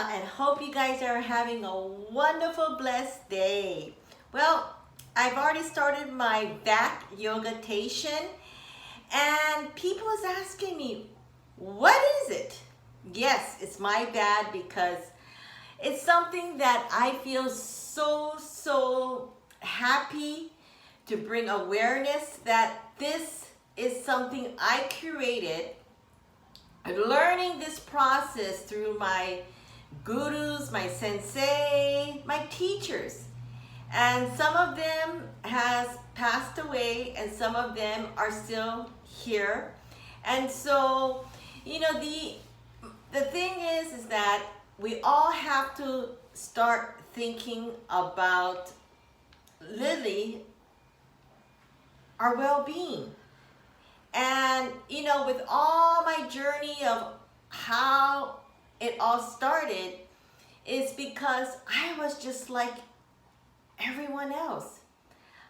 and hope you guys are having a wonderful, blessed day. Well, I've already started my back yogatation, and people is asking me, what is it? Yes, it's my bad because it's something that I feel so happy to bring awareness that this is something I created, learning this process through my gurus, my sensei, my teachers. And some of them has passed away and some of them are still here. And so, the thing is that we all have to start thinking about Lily, our well-being. And with all my journey of how it all started, is because I was just like everyone else.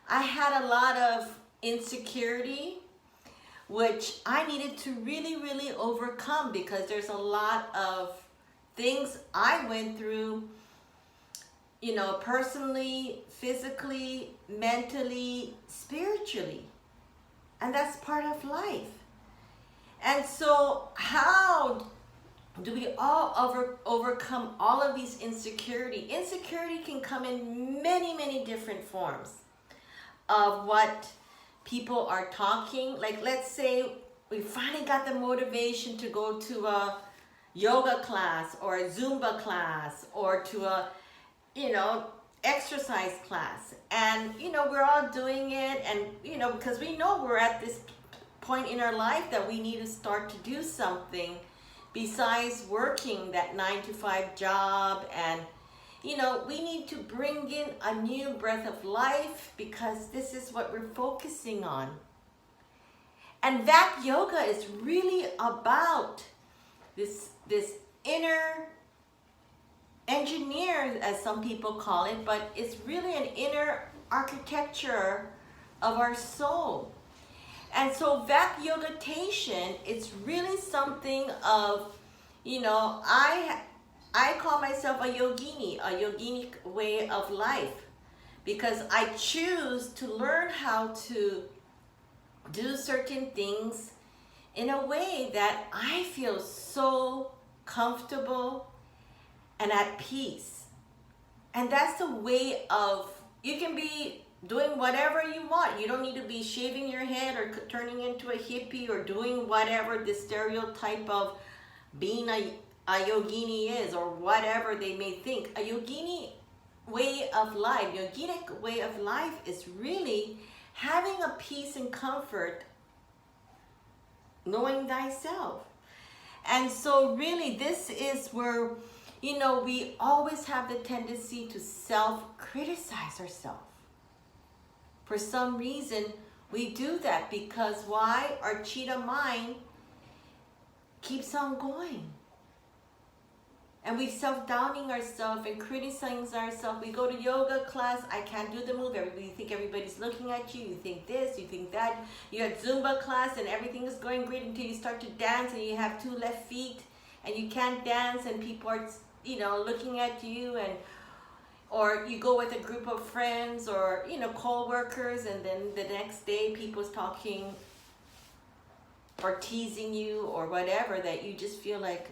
I had a lot of insecurity, which I needed to really overcome, because there's a lot of things I went through, personally, physically, mentally, spiritually. And that's part of life. And so how do we all overcome all of these insecurity? Insecurity can come in many different forms of what people are talking. Like, let's say we finally got the motivation to go to a yoga class or a Zumba class or to a, exercise class. And, we're all doing it, and, because we know we're at this point in our life that we need to start to do something besides working that 9-to-5 job. And, we need to bring in a new breath of life, because this is what we're focusing on. And that yoga is really about this inner engineer, as some people call it, but it's really an inner architecture of our soul. And so that yogatation, it's really something of, I call myself a yogini way of life, because I choose to learn how to do certain things in a way that I feel so comfortable and at peace. And that's the way of, you can be doing whatever you want. You don't need to be shaving your head or turning into a hippie or doing whatever the stereotype of being a yogini is, or whatever they may think. A yogini way of life, yogic way of life, is really having a peace and comfort, knowing thyself. And so really this is where, we always have the tendency to self-criticize ourselves. For some reason, we do that because why? Our cheetah mind keeps on going. And we self-downing ourselves and criticizing ourselves. We go to yoga class, I can't do the move. You think everybody's looking at you. You think this, you think that. You had Zumba class and everything is going great until you start to dance and you have 2 left feet and you can't dance and people are, looking at you. And or you go with a group of friends or, co-workers, and then the next day people's talking or teasing you or whatever, that you just feel like,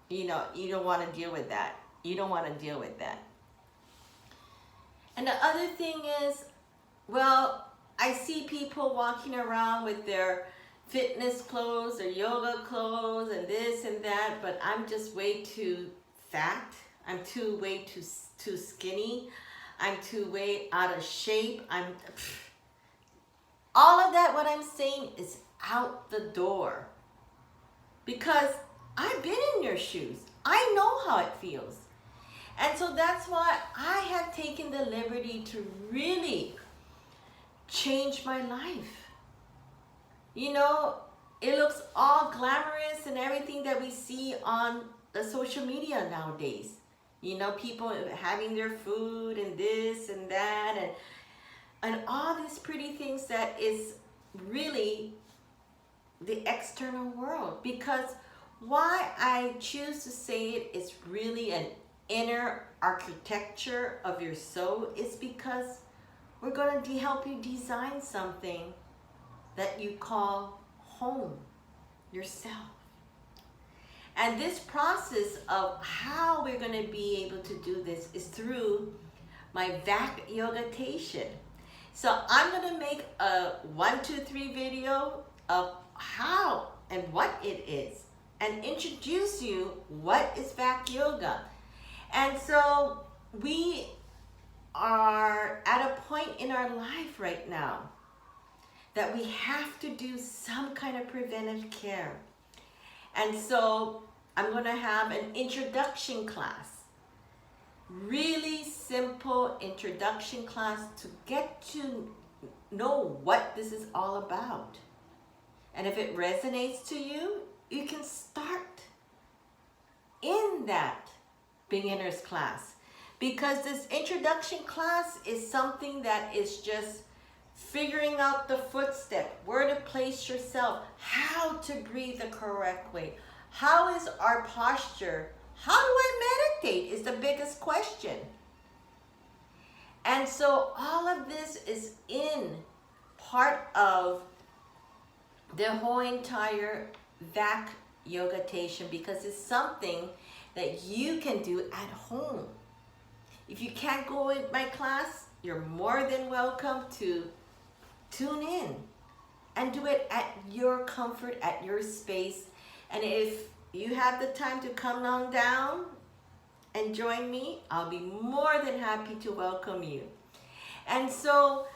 you don't want to deal with that. You don't want to deal with that. And the other thing is, well, I see people walking around with their fitness clothes, their yoga clothes, and this and that, but I'm just way too fat. I'm way too skinny. I'm way out of shape. All of that, what I'm saying, is out the door. Because I've been in your shoes. I know how it feels. And so that's why I have taken the liberty to really change my life. It looks all glamorous and everything that we see on the social media nowadays. People having their food and this and that and all these pretty things that is really the external world. Because Why I choose to say it is really an inner architecture of your soul is because we're going to help you design something that you call home, yourself. And this process of how we're going to be able to do this is through my VAC Yogatation. So I'm going to make a 1, 2, 3 video of how and what it is and introduce you what is VAC Yoga. And so we are at a point in our life right now that we have to do some kind of preventive care. And so I'm going to have an introduction class. Really simple introduction class to get to know what this is all about. And if it resonates to you, you can start in that beginner's class. Because this introduction class is something that is just figuring out the footstep, where to place yourself, how to breathe the correct way. How is our posture? How do I meditate is the biggest question. And so all of this is in part of the whole entire VAC Yogatation because it's something that you can do at home. If you can't go in my class, you're more than welcome to tune in and do it at your comfort, at your space. And if you have the time to come on down and join me, I'll be more than happy to welcome you. And so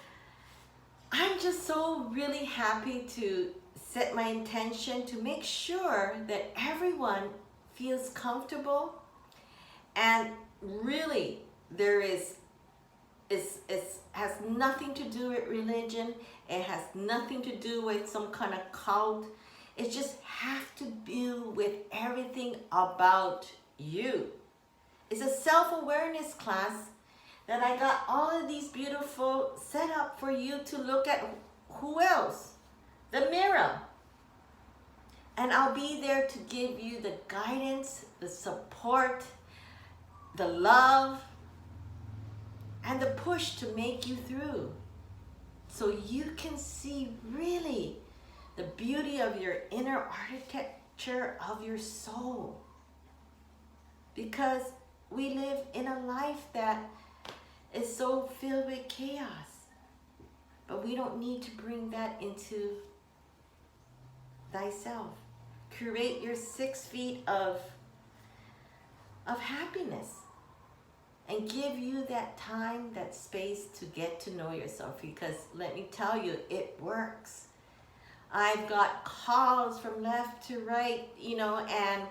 I'm just so really happy to set my intention to make sure that everyone feels comfortable, and really there has nothing to do with religion. It has nothing to do with some kind of cult. It just has to do with everything about you. It's a self-awareness class that I got all of these beautiful set up for you to look at who else? The mirror. And I'll be there to give you the guidance, the support, the love, and the push to make you through. So you can see really the beauty of your inner architecture of your soul. Because we live in a life that is so filled with chaos. But we don't need to bring that into thyself. Create your 6 feet of happiness. And give you that time, that space to get to know yourself. Because let me tell you, it works. I've got calls from left to right, and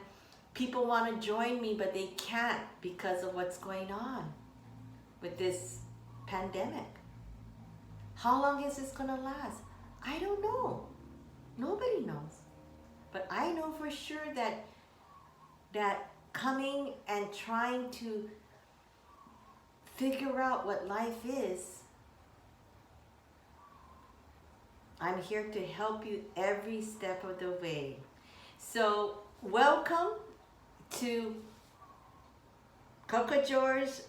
people want to join me, but they can't because of what's going on with this pandemic. How long is this going to last? I don't know. Nobody knows. But I know for sure that coming and trying to figure out what life is, I'm here to help you every step of the way. So welcome to Cocojor's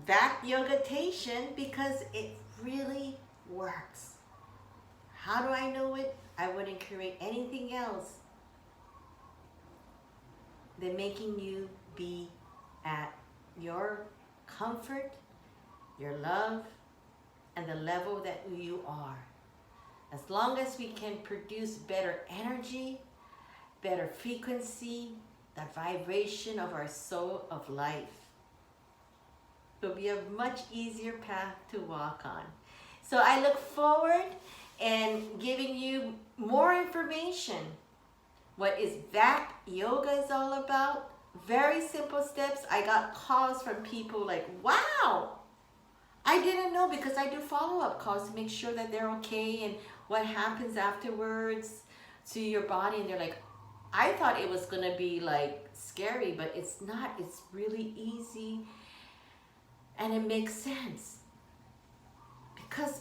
VAC Yogatation because it really works. How do I know it? I wouldn't create anything else than making you be at your comfort, your love, and the level that you are. As long as we can produce better energy, better frequency, that vibration of our soul of life, it'll be a much easier path to walk on. So I look forward in giving you more information. What is VAC Yoga is all about. Very simple steps. I got calls from people like, wow, I didn't know, because I do follow-up calls to make sure that they're okay and what happens afterwards to your body. And they're like, I thought it was going to be like scary, but it's not. It's really easy and it makes sense because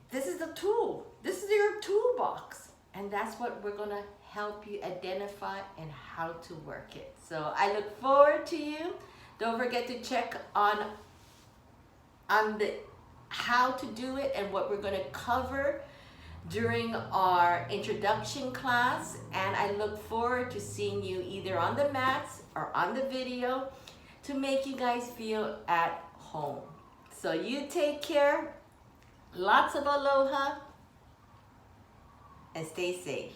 this is the tool. This is your toolbox, and that's what we're going to help you identify and how to work it. So I look forward to you. Don't forget to check on the how to do it and what we're going to cover during our introduction class. And I look forward to seeing you either on the mats or on the video to make you guys feel at home. So you take care. Lots of aloha and stay safe.